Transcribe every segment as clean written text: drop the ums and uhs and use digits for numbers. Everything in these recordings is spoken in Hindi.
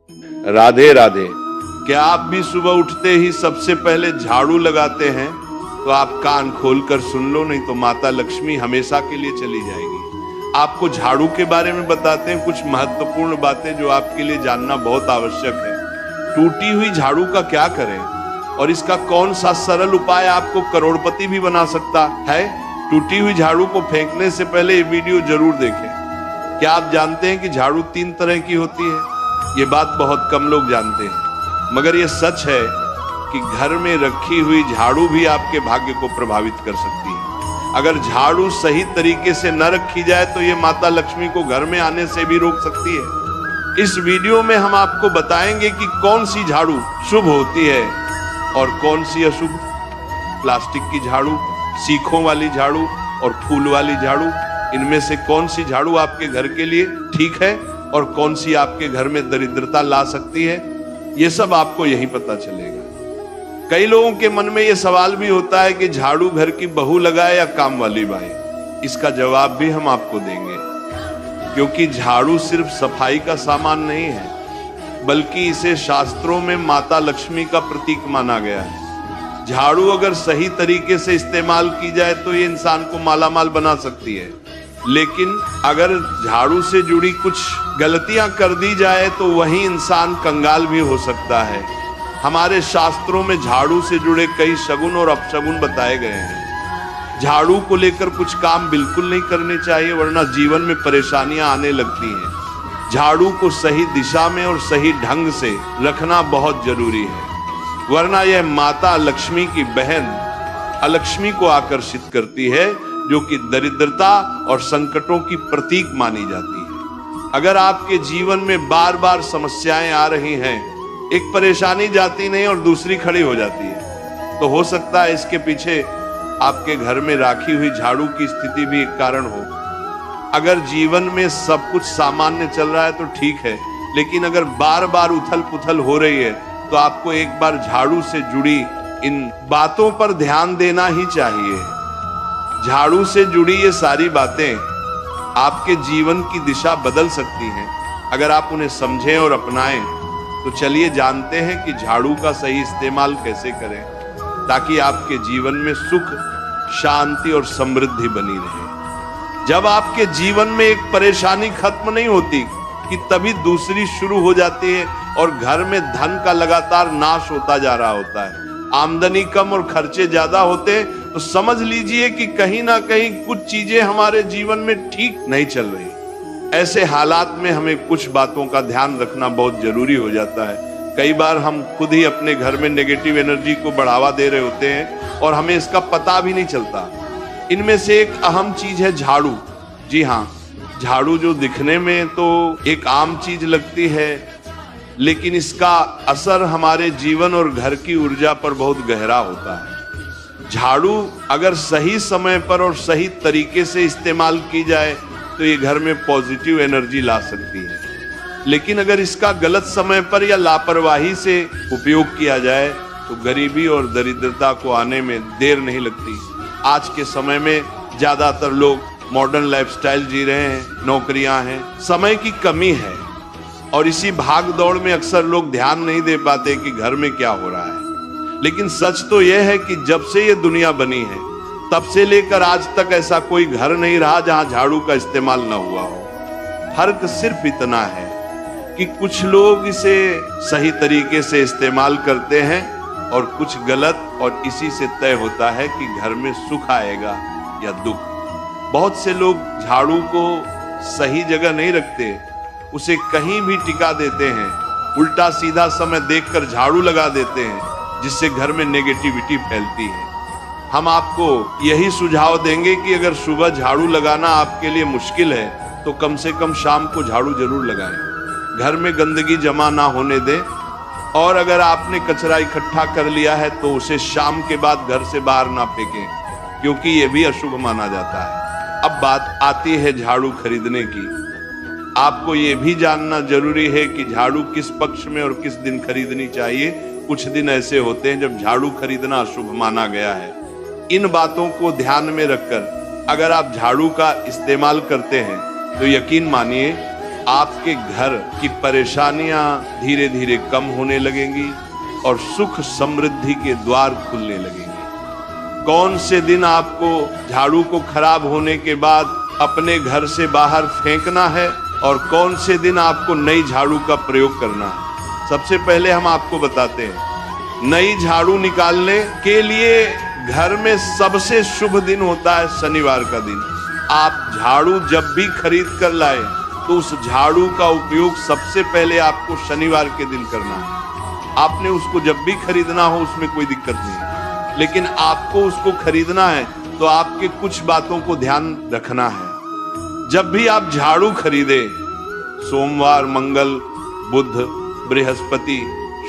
राधे राधे। क्या आप भी सुबह उठते ही सबसे पहले झाड़ू लगाते हैं? तो आप कान खोलकर सुन लो, नहीं तो माता लक्ष्मी हमेशा के लिए चली जाएगी। आपको झाड़ू के बारे में बताते हैं कुछ महत्वपूर्ण बातें जो आपके लिए जानना बहुत आवश्यक है। टूटी हुई झाड़ू का क्या करें और इसका कौन सा सरल उपाय आपको करोड़पति भी बना सकता है? टूटी हुई झाड़ू को फेंकने से पहले ये वीडियो जरूर देखें। क्या आप जानते हैं कि झाड़ू 3 तरह की होती है? ये बात बहुत कम लोग जानते हैं, मगर ये सच है कि घर में रखी हुई झाड़ू भी आपके भाग्य को प्रभावित कर सकती है। अगर झाड़ू सही तरीके से न रखी जाए तो ये माता लक्ष्मी को घर में आने से भी रोक सकती है। इस वीडियो में हम आपको बताएंगे कि कौन सी झाड़ू शुभ होती है और कौन सी अशुभ। प्लास्टिक की झाड़ू, सीखों वाली झाड़ू और फूल वाली झाड़ू, इनमें से कौन सी झाड़ू आपके घर के लिए ठीक है और कौन सी आपके घर में दरिद्रता ला सकती है, ये सब आपको यहीं पता चलेगा। कई लोगों के मन में ये सवाल भी होता है कि झाड़ू घर की बहू लगाए या काम वाली बाई। इसका जवाब भी हम आपको देंगे, क्योंकि झाड़ू सिर्फ सफाई का सामान नहीं है, बल्कि इसे शास्त्रों में माता लक्ष्मी का प्रतीक माना गया है। झाड़ू अगर सही तरीके से इस्तेमाल की जाए तो ये इंसान को मालामाल बना सकती है, लेकिन अगर झाड़ू से जुड़ी कुछ गलतियां कर दी जाए तो वही इंसान कंगाल भी हो सकता है। हमारे शास्त्रों में झाड़ू से जुड़े कई शगुन और अपशगुन बताए गए हैं। झाड़ू को लेकर कुछ काम बिल्कुल नहीं करने चाहिए, वरना जीवन में परेशानियां आने लगती हैं। झाड़ू को सही दिशा में और सही ढंग से रखना बहुत जरूरी है, वरना यह माता लक्ष्मी की बहन अलक्ष्मी को आकर्षित करती है, जो कि दरिद्रता और संकटों की प्रतीक मानी जाती है। अगर आपके जीवन में बार बार समस्याएं आ रही हैं, एक परेशानी जाती नहीं और दूसरी खड़ी हो जाती है, तो हो सकता है इसके पीछे आपके घर में राखी हुई झाड़ू की स्थिति भी एक कारण हो। अगर जीवन में सब कुछ सामान्य चल रहा है तो ठीक है, लेकिन अगर बार बार उथल पुथल हो रही है तो आपको एक बार झाड़ू से जुड़ी इन बातों पर ध्यान देना ही चाहिए। झाड़ू से जुड़ी ये सारी बातें आपके जीवन की दिशा बदल सकती हैं अगर आप उन्हें समझें और अपनाएं। तो चलिए जानते हैं कि झाड़ू का सही इस्तेमाल कैसे करें, ताकि आपके जीवन में सुख, शांति और समृद्धि बनी रहे। जब आपके जीवन में एक परेशानी खत्म नहीं होती कि तभी दूसरी शुरू हो जाती है और घर में धन का लगातार नाश होता जा रहा होता है। आमदनी कम और खर्चे ज्यादा होते हैं, तो समझ लीजिए कि कहीं ना कहीं कुछ चीजें हमारे जीवन में ठीक नहीं चल रही। ऐसे हालात में हमें कुछ बातों का ध्यान रखना बहुत जरूरी हो जाता है। कई बार हम खुद ही अपने घर में नेगेटिव एनर्जी को बढ़ावा दे रहे होते हैं और हमें इसका पता भी नहीं चलता। इनमें से एक अहम चीज है झाड़ू। जी हाँ, झाड़ू जो दिखने में तो एक आम चीज लगती है, लेकिन इसका असर हमारे जीवन और घर की ऊर्जा पर बहुत गहरा होता है। झाड़ू अगर सही समय पर और सही तरीके से इस्तेमाल की जाए तो ये घर में पॉजिटिव एनर्जी ला सकती है, लेकिन अगर इसका गलत समय पर या लापरवाही से उपयोग किया जाए तो गरीबी और दरिद्रता को आने में देर नहीं लगती। आज के समय में ज्यादातर लोग मॉडर्न लाइफस्टाइल जी रहे हैं, नौकरियां हैं, समय की कमी है और इसी भाग दौड़ में अक्सर लोग ध्यान नहीं दे पाते कि घर में क्या हो रहा है। लेकिन सच तो यह है कि जब से ये दुनिया बनी है तब से लेकर आज तक ऐसा कोई घर नहीं रहा जहां झाड़ू का इस्तेमाल न हुआ हो। फर्क सिर्फ इतना है कि कुछ लोग इसे सही तरीके से इस्तेमाल करते हैं और कुछ गलत, और इसी से तय होता है कि घर में सुख आएगा या दुख। बहुत से लोग झाड़ू को सही जगह नहीं रखते, उसे कहीं भी टिका देते हैं, उल्टा सीधा समय देखकर झाड़ू लगा देते हैं, जिससे घर में नेगेटिविटी फैलती है। हम आपको यही सुझाव देंगे कि अगर सुबह झाड़ू लगाना आपके लिए मुश्किल है तो कम से कम शाम को झाड़ू जरूर लगाएं। घर में गंदगी जमा ना होने दें, और अगर आपने कचरा इकट्ठा कर लिया है तो उसे शाम के बाद घर से बाहर ना फेंकें, क्योंकि ये भी अशुभ माना जाता है। अब बात आती है झाड़ू खरीदने की। आपको ये भी जानना जरूरी है कि झाड़ू किस पक्ष में और किस दिन खरीदनी चाहिए। कुछ दिन ऐसे होते हैं जब झाड़ू खरीदना अशुभ माना गया है। इन बातों को ध्यान में रखकर अगर आप झाड़ू का इस्तेमाल करते हैं तो यकीन मानिए आपके घर की परेशानियां धीरे धीरे कम होने लगेंगी और सुख समृद्धि के द्वार खुलने लगेंगे। कौन से दिन आपको झाड़ू को खराब होने के बाद अपने घर से बाहर फेंकना है और कौन से दिन आपको नई झाड़ू का प्रयोग करना है, सबसे पहले हम आपको बताते हैं। नई झाड़ू निकालने के लिए घर में सबसे शुभ दिन होता है शनिवार का दिन। आप झाड़ू जब भी खरीद कर लाए तो उस झाड़ू का उपयोग सबसे पहले आपको शनिवार के दिन करना है। आपने उसको जब भी खरीदना हो उसमें कोई दिक्कत नहीं, लेकिन आपको उसको खरीदना है तो आपके कुछ बातों को ध्यान रखना है। जब भी आप झाड़ू खरीदे, सोमवार, मंगल, बुध, बृहस्पति,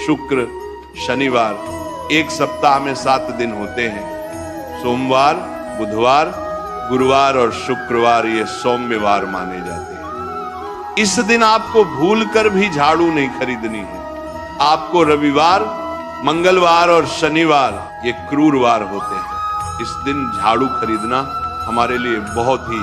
शुक्र, शनिवार, एक सप्ताह में 7 दिन होते हैं। सोमवार, बुधवार, गुरुवार और शुक्रवार ये सौम्यवार माने जाते हैं। इस दिन आपको भूलकर भी झाड़ू नहीं खरीदनी है। आपको रविवार, मंगलवार और शनिवार ये क्रूरवार होते हैं। इस दिन झाड़ू खरीदना हमारे लिए बहुत ही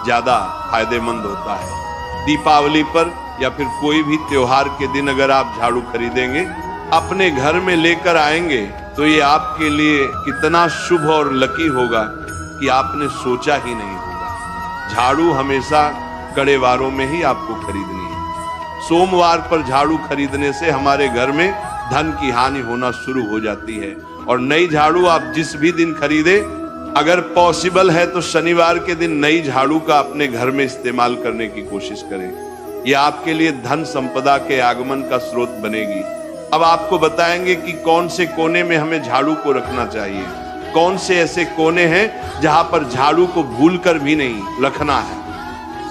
ज्यादा फायदेमंद होता है। दीपावली पर या फिर कोई भी त्योहार के दिन अगर आप झाड़ू खरीदेंगे, अपने घर में लेकर आएंगे तो ये आपके लिए कितना शुभ और लकी होगा कि आपने सोचा ही नहीं होगा। झाड़ू हमेशा कड़े वारों में ही आपको खरीदनी है। सोमवार पर झाड़ू खरीदने से हमारे घर में धन की हानि होना शुरू हो जाती है। और नई झाड़ू आप जिस भी दिन खरीदे, अगर पॉसिबल है तो शनिवार के दिन नई झाड़ू का अपने घर में इस्तेमाल करने की कोशिश करें। यह आपके लिए धन संपदा के आगमन का स्रोत बनेगी। अब आपको बताएंगे कि कौन से कोने में हमें झाड़ू को रखना चाहिए, कौन से ऐसे कोने हैं जहां पर झाड़ू को भूलकर भी नहीं रखना है।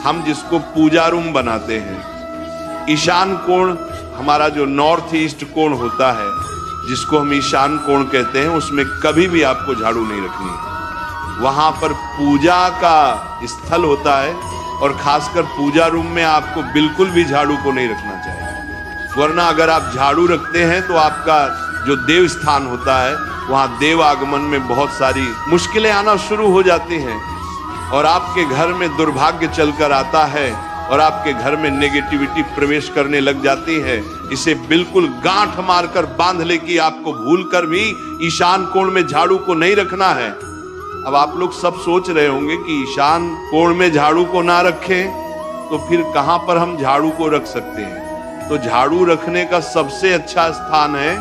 हम जिसको पूजा रूम बनाते हैं, ईशान कोण हमारा जो नॉर्थ ईस्ट कोण होता है, जिसको हम ईशान कोण कहते हैं, उसमें कभी भी आपको झाड़ू नहीं रखनी है। वहां पर पूजा का स्थल होता है और खासकर पूजा रूम में आपको बिल्कुल भी झाड़ू को नहीं रखना चाहिए। वरना अगर आप झाड़ू रखते हैं तो आपका जो देव स्थान होता है वहां देव आगमन में बहुत सारी मुश्किलें आना शुरू हो जाती हैं और आपके घर में दुर्भाग्य चलकर आता है और आपके घर में नेगेटिविटी प्रवेश करने लग जाती है। इसे बिल्कुल गांठ मारकर बांध ले कि आपको भूलकर भी ईशान कोण में झाड़ू को नहीं रखना है। अब आप लोग सब सोच रहे होंगे कि ईशान कोण में झाड़ू को ना रखें तो फिर कहां पर हम झाड़ू को रख सकते हैं। तो झाड़ू रखने का सबसे अच्छा स्थान है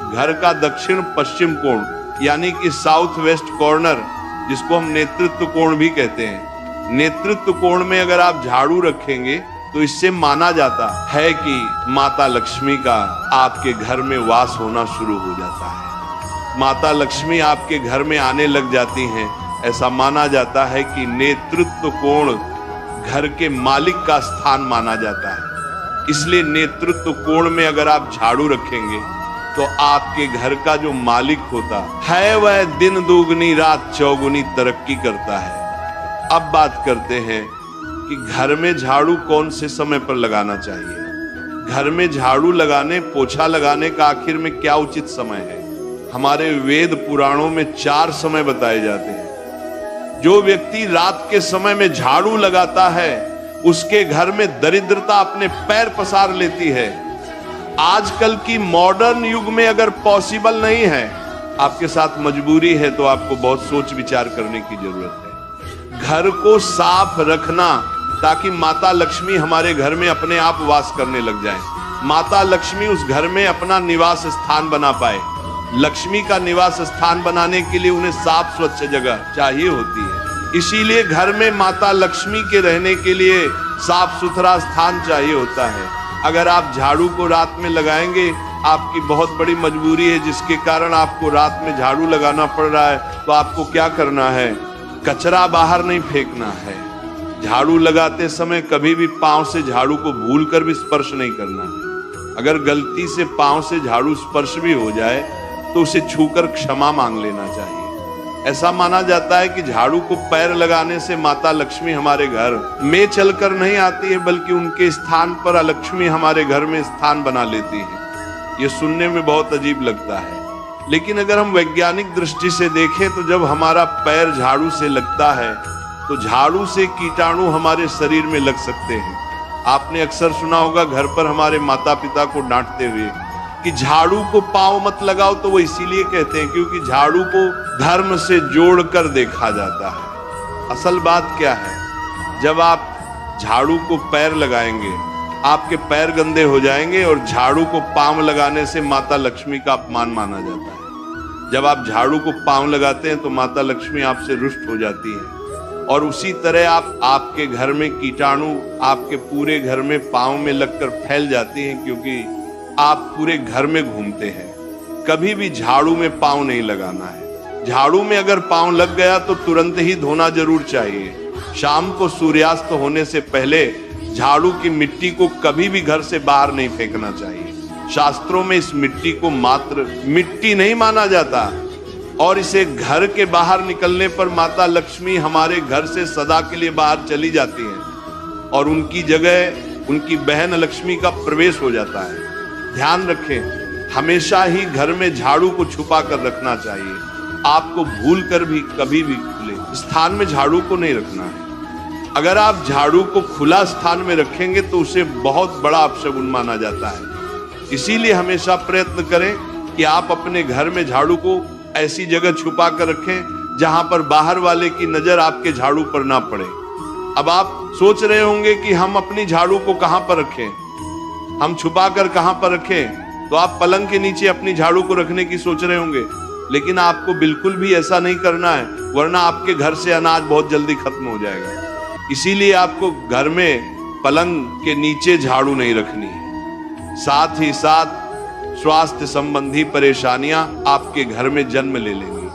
घर का दक्षिण पश्चिम कोण, यानी कि साउथ वेस्ट कॉर्नर, जिसको हम नेतृत्व कोण भी कहते हैं। नेतृत्व कोण में अगर आप झाड़ू रखेंगे तो इससे माना जाता है कि माता लक्ष्मी का आपके घर में वास होना शुरू हो जाता है। माता लक्ष्मी आपके घर में आने लग जाती हैं। ऐसा माना जाता है कि नेतृत्व कोण घर के मालिक का स्थान माना जाता है। इसलिए नेतृत्व कोण में अगर आप झाड़ू रखेंगे तो आपके घर का जो मालिक होता है वह दिन दुगनी रात चौगुनी तरक्की करता है। अब बात करते हैं कि घर में झाड़ू कौन से समय पर लगाना चाहिए। घर में झाड़ू लगाने, पोछा लगाने का आखिर में क्या उचित समय है। हमारे वेद पुराणों में 4 समय बताए जाते हैं। जो व्यक्ति रात के समय में झाड़ू लगाता है उसके घर में दरिद्रता अपने पैर पसार लेती है। आजकल की मॉडर्न युग में अगर पॉसिबल नहीं है, आपके साथ मजबूरी है, तो आपको बहुत सोच विचार करने की जरूरत है। घर को साफ रखना ताकि माता लक्ष्मी हमारे घर में अपने आप वास करने लग जाए। माता लक्ष्मी उस घर में अपना निवास स्थान बना पाए। लक्ष्मी का निवास स्थान बनाने के लिए उन्हें साफ स्वच्छ जगह चाहिए होती है। इसीलिए घर में माता लक्ष्मी के रहने के लिए साफ सुथरा स्थान चाहिए होता है। अगर आप झाड़ू को रात में लगाएंगे, आपकी बहुत बड़ी मजबूरी है जिसके कारण आपको रात में झाड़ू लगाना पड़ रहा है, तो आपको क्या करना है, कचरा बाहर नहीं फेंकना है। झाड़ू लगाते समय कभी भी पांव से झाड़ू को भूलकर भी स्पर्श नहीं करना है। अगर गलती से पांव से झाड़ू स्पर्श भी हो जाए तो उसे छूकर क्षमा मांग लेना चाहिए। ऐसा माना जाता है कि झाड़ू को पैर लगाने से माता लक्ष्मी हमारे घर में चलकर नहीं आती है, बल्कि उनके स्थान पर लक्ष्मी हमारे घर में स्थान बना लेती है। ये सुनने में बहुत अजीब लगता है, लेकिन अगर हम वैज्ञानिक दृष्टि से देखें तो जब हमारा पैर झाड़ू से लगता है तो झाड़ू से कीटाणु हमारे शरीर में लग सकते हैं। आपने अक्सर सुना होगा घर पर हमारे माता पिता को डांटते हुए कि झाड़ू को पांव मत लगाओ, तो वो इसीलिए कहते हैं क्योंकि झाड़ू को धर्म से जोड़कर देखा जाता है। असल बात क्या है, जब आप झाड़ू को पैर लगाएंगे आपके पैर गंदे हो जाएंगे और झाड़ू को पांव लगाने से माता लक्ष्मी का अपमान माना जाता है। जब आप झाड़ू को पांव लगाते हैं तो माता लक्ष्मी आपसे रुष्ट हो जाती है। और उसी तरह आपके घर में कीटाणु आपके पूरे घर में पांव में लगकर फैल जाती हैं, क्योंकि आप पूरे घर में घूमते हैं। कभी भी झाड़ू में पांव नहीं लगाना है। झाड़ू में अगर पांव लग गया तो तुरंत ही धोना जरूर चाहिए। शाम को सूर्यास्त होने से पहले झाड़ू की मिट्टी को कभी भी घर से बाहर नहीं फेंकना चाहिए। शास्त्रों में इस मिट्टी को मात्र मिट्टी नहीं माना जाता और इसे घर के बाहर निकलने पर माता लक्ष्मी हमारे घर से सदा के लिए बाहर चली जाती हैं और उनकी जगह उनकी बहन लक्ष्मी का प्रवेश हो जाता है। ध्यान रखें, हमेशा ही घर में झाड़ू को छुपा कर रखना चाहिए। आपको भूल कर भी कभी भी खुले स्थान में झाड़ू को नहीं रखना है। अगर आप झाड़ू को खुला स्थान में रखेंगे तो उसे बहुत बड़ा अपशगुन माना जाता है। इसीलिए हमेशा प्रयत्न करें कि आप अपने घर में झाड़ू को ऐसी जगह छुपा कर रखें जहां पर बाहर वाले की नजर आपके झाड़ू पर ना पड़े। अब आप सोच रहे होंगे कि हम अपनी झाड़ू को कहां पर रखें, हम छुपा कर कहां पर रखें, तो आप पलंग के नीचे अपनी झाड़ू को रखने की सोच रहे होंगे, लेकिन आपको बिल्कुल भी ऐसा नहीं करना है, वरना आपके घर से अनाज बहुत जल्दी खत्म हो जाएगा। इसीलिए आपको घर में पलंग के नीचे झाड़ू नहीं रखनी है। साथ ही साथ स्वास्थ्य संबंधी परेशानियां आपके घर में जन्म ले लेंगी।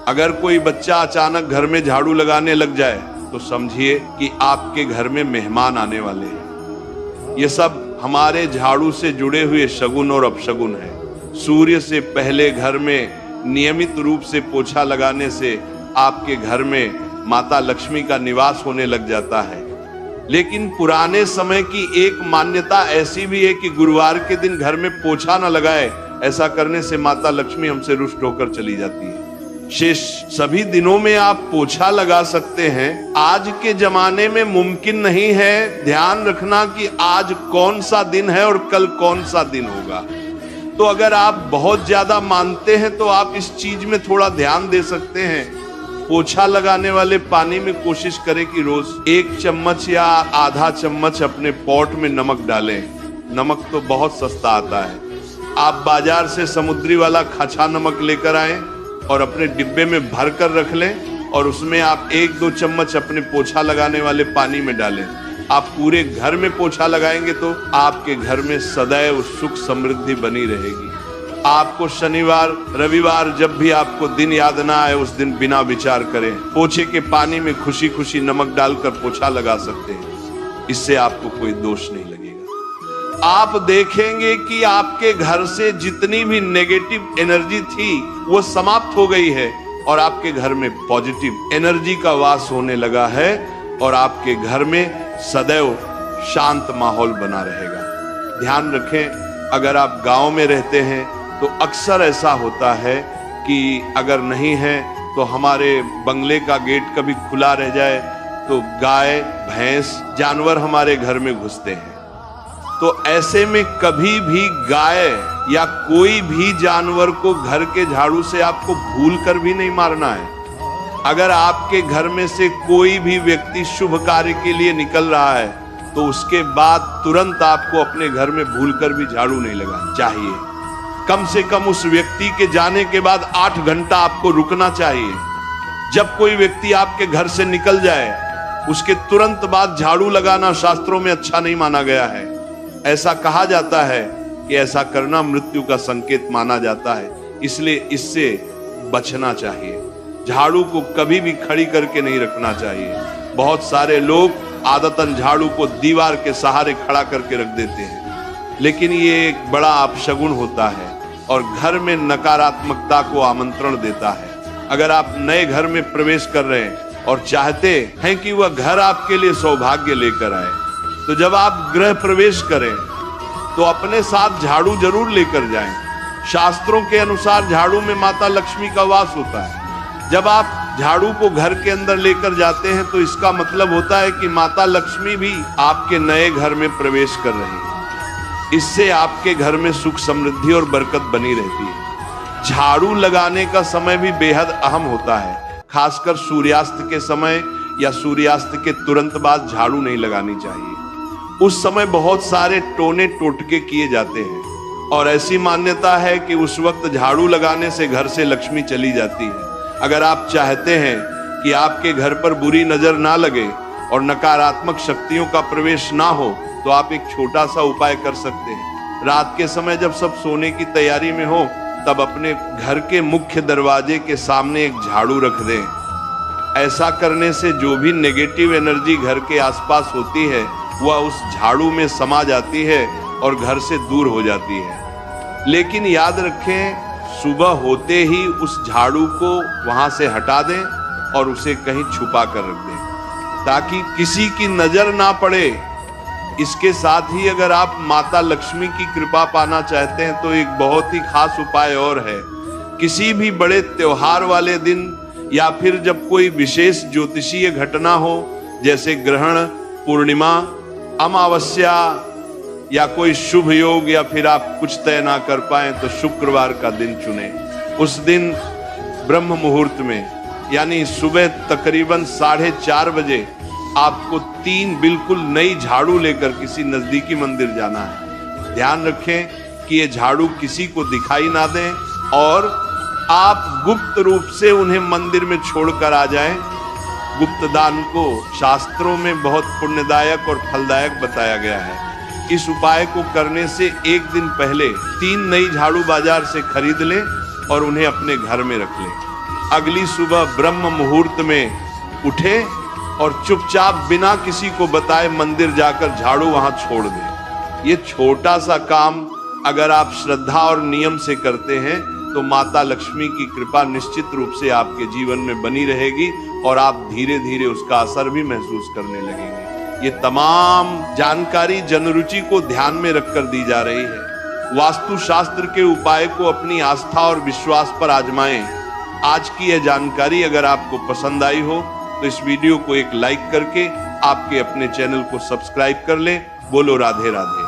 अगर कोई बच्चा अचानक घर में झाड़ू लगाने लग जाए तो समझिए कि आपके घर में मेहमान आने वाले हैं। ये सब हमारे झाड़ू से जुड़े हुए शगुन और अपशगुन है। सूर्य से पहले घर में नियमित रूप से पोछा लगाने से आपके घर में माता लक्ष्मी का निवास होने लग जाता है। लेकिन पुराने समय की एक मान्यता ऐसी भी है कि गुरुवार के दिन घर में पोछा न लगाए, ऐसा करने से माता लक्ष्मी हमसे रुष्ट होकर चली जाती है। शेष सभी दिनों में आप पोछा लगा सकते हैं। आज के जमाने में मुमकिन नहीं है। ध्यान रखना कि आज कौन सा दिन है और कल कौन सा दिन होगा। तो अगर आप बहुत ज्यादा मानते हैं तो आप इस चीज में थोड़ा ध्यान दे सकते हैं। पोछा लगाने वाले पानी में कोशिश करें कि रोज 1 चम्मच या आधा चम्मच अपने पॉट में नमक डालें। नमक तो बहुत सस्ता आता है। आप बाजार से समुद्री वाला खचा नमक लेकर आए और अपने डिब्बे में भर कर रख लें और उसमें आप 1-2 चम्मच अपने पोछा लगाने वाले पानी में डालें। आप पूरे घर में पोछा लगाएंगे तो आपके घर में सदैव सुख समृद्धि बनी रहेगी। आपको शनिवार रविवार जब भी आपको दिन याद ना आए उस दिन बिना विचार करें पोछे के पानी में खुशी खुशी नमक डालकर पोछा लगा सकते हैं। इससे आपको कोई दोष नहीं लगेगा। आप देखेंगे कि आपके घर से जितनी भी नेगेटिव एनर्जी थी वो समाप्त हो गई है और आपके घर में पॉजिटिव एनर्जी का वास होने लगा है और आपके घर में सदैव शांत माहौल बना रहेगा। ध्यान रखें, अगर आप गांव में रहते हैं तो अक्सर ऐसा होता है कि अगर नहीं है तो हमारे बंगले का गेट कभी खुला रह जाए तो गाय भैंस जानवर हमारे घर में घुसते हैं। तो ऐसे में कभी भी गाय या कोई भी जानवर को घर के झाड़ू से आपको भूल कर भी नहीं मारना है। अगर आपके घर में से कोई भी व्यक्ति शुभ कार्य के लिए निकल रहा है तो उसके बाद तुरंत आपको अपने घर में भूलकर भी झाड़ू नहीं लगाना चाहिए। कम से कम उस व्यक्ति के जाने के बाद 8 घंटा आपको रुकना चाहिए। जब कोई व्यक्ति आपके घर से निकल जाए उसके तुरंत बाद झाड़ू लगाना शास्त्रों में अच्छा नहीं माना गया है। ऐसा कहा जाता है कि ऐसा करना मृत्यु का संकेत माना जाता है, इसलिए इससे बचना चाहिए। झाड़ू को कभी भी खड़ी करके नहीं रखना चाहिए। बहुत सारे लोग आदतन झाड़ू को दीवार के सहारे खड़ा करके रख देते हैं, लेकिन ये एक बड़ा अपशगुन होता है और घर में नकारात्मकता को आमंत्रण देता है। अगर आप नए घर में प्रवेश कर रहे हैं और चाहते हैं कि वह घर आपके लिए सौभाग्य लेकर आए, तो जब आप गृह प्रवेश करें तो अपने साथ झाड़ू जरूर लेकर जाएं। शास्त्रों के अनुसार झाड़ू में माता लक्ष्मी का वास होता है। जब आप झाड़ू को घर के अंदर लेकर जाते हैं तो इसका मतलब होता है कि माता लक्ष्मी भी आपके नए घर में प्रवेश कर रही है। इससे आपके घर में सुख समृद्धि और बरकत बनी रहती है। झाड़ू लगाने का समय भी बेहद अहम होता है। खासकर सूर्यास्त के समय या सूर्यास्त के तुरंत बाद झाड़ू नहीं लगानी चाहिए। उस समय बहुत सारे टोने टोटके किए जाते हैं और ऐसी मान्यता है कि उस वक्त झाड़ू लगाने से घर से लक्ष्मी चली जाती है। अगर आप चाहते हैं कि आपके घर पर बुरी नजर ना लगे और नकारात्मक शक्तियों का प्रवेश ना हो तो आप एक छोटा सा उपाय कर सकते हैं। रात के समय जब सब सोने की तैयारी में हो तब अपने घर के मुख्य दरवाजे के सामने एक झाड़ू रख दें। ऐसा करने से जो भी नेगेटिव एनर्जी घर के आसपास होती है वह उस झाड़ू में समा जाती है और घर से दूर हो जाती है। लेकिन याद रखें, सुबह होते ही उस झाड़ू को वहां से हटा दें और उसे कहीं छुपा कर रख दें ताकि किसी की नजर ना पड़े। इसके साथ ही अगर आप माता लक्ष्मी की कृपा पाना चाहते हैं तो एक बहुत ही खास उपाय और है। किसी भी बड़े त्योहार वाले दिन या फिर जब कोई विशेष ज्योतिषीय घटना हो, जैसे ग्रहण, पूर्णिमा, अमावस्या या कोई शुभ योग, या फिर आप कुछ तय ना कर पाए तो शुक्रवार का दिन चुने। उस दिन ब्रह्म मुहूर्त में यानी सुबह तकरीबन 4:30 बजे आपको 3 बिल्कुल नई झाड़ू लेकर किसी नजदीकी मंदिर जाना है। ध्यान रखें कि ये झाड़ू किसी को दिखाई ना दें और आप गुप्त रूप से उन्हें मंदिर में छोड़कर आ जाएं। गुप्त दान को शास्त्रों में बहुत पुण्यदायक और फलदायक बताया गया है। इस उपाय को करने से एक दिन पहले 3 नई झाड़ू बाजार से खरीद लें और उन्हें अपने घर में रख लें। अगली सुबह ब्रह्म मुहूर्त में उठें और चुपचाप बिना किसी को बताए मंदिर जाकर झाड़ू वहां छोड़ दें। ये छोटा सा काम अगर आप श्रद्धा और नियम से करते हैं तो माता लक्ष्मी की कृपा निश्चित रूप से आपके जीवन में बनी रहेगी और आप धीरे धीरे उसका असर भी महसूस करने लगेंगे। ये तमाम जानकारी जनरुचि को ध्यान में रखकर दी जा रही है। वास्तु शास्त्र के उपाय को अपनी आस्था और विश्वास पर आजमाएं। आज की यह जानकारी अगर आपको पसंद आई हो तो इस वीडियो को एक लाइक करके आपके अपने चैनल को सब्सक्राइब कर लें। बोलो राधे राधे।